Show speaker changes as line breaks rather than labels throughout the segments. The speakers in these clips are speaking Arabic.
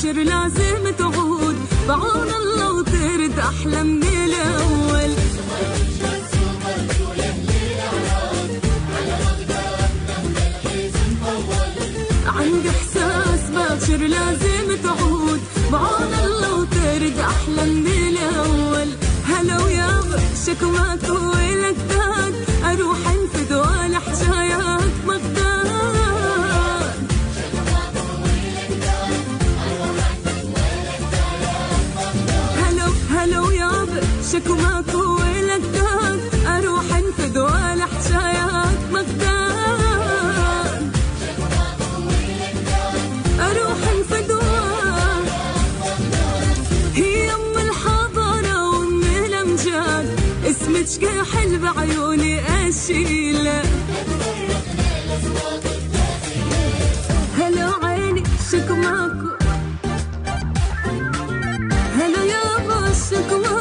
باكر لازم تعود، بعون الله وترد أحلى من الأول. عندي إحساس باكر لازم تعود، بعون الله وترد أحلى من الأول. هلا ويابا شكواك ويلك داك، أروح انفد ولا حجاياك بغداد. هلا ويابا شكواك ويلك داك، أروح انفد ولا حجاياك بغداد. أروح انفد هي أم الحضارة وأم الأمجاد، اسمك كحل بعيوني أشيله. هلا عيني شكواكو، هلا يابا شكواكو.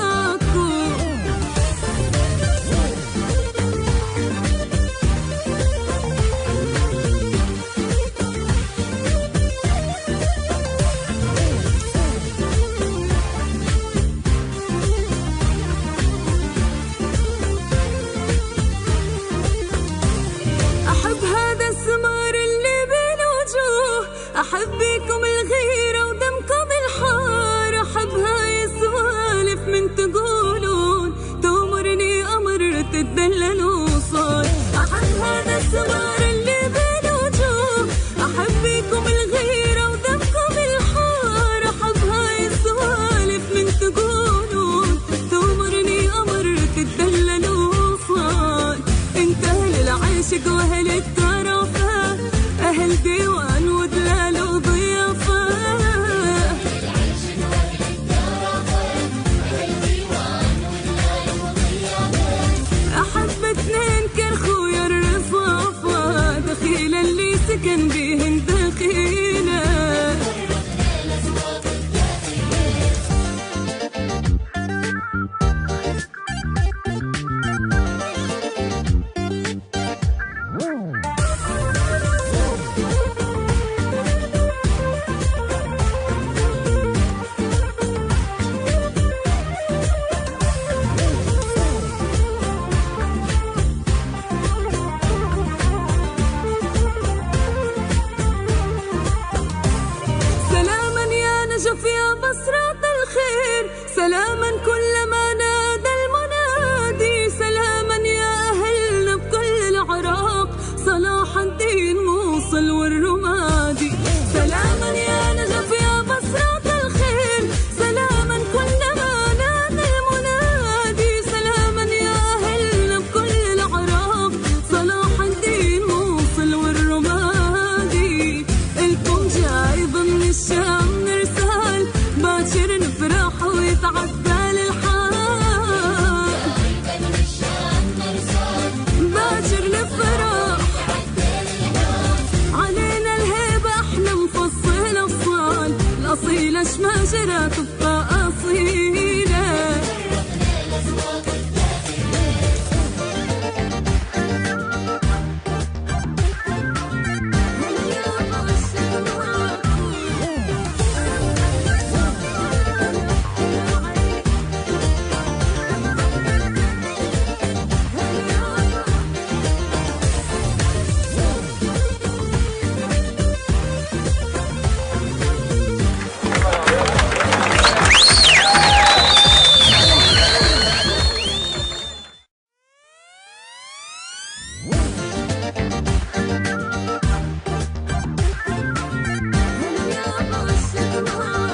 أحب بيكم الغيرة ودمكم الحار، أحب هاي السوالف من تقولون تأمرني أمر تدللوا صار. أحب هذا السمار اللي بين وجوه، أحب بيكم الغيرة ودمكم الحار، أحب هاي السوالف من تقولون تأمرني أمر تدللوا صار. انت أهل العشق وأهل الترفة، أهل ديوان ودلال وضيافة. أحب اثنين كالخويا الرصافة، دخيلة اللي سكن بيهن دخيلة. نجف يا بصرة الخير، سلاما كلما نادى المنادي، سلاما يا أهلنا بكل العراق، صلاح الدين موصل والرمادي. سلاما يا نجف يا بصرة الخير، سلاما كلما نادى المنادي، سلاما يا أهلنا بكل العراق، صلاح الدين موصل والرمادي. الكم جاي ضمن الشام نرسال، باكر نفرح ويتعدى للحال. باكر نفرح علينا الهيبة، احنا مفصل أفصال، الأصيلة شماجرة تبقى أصيل.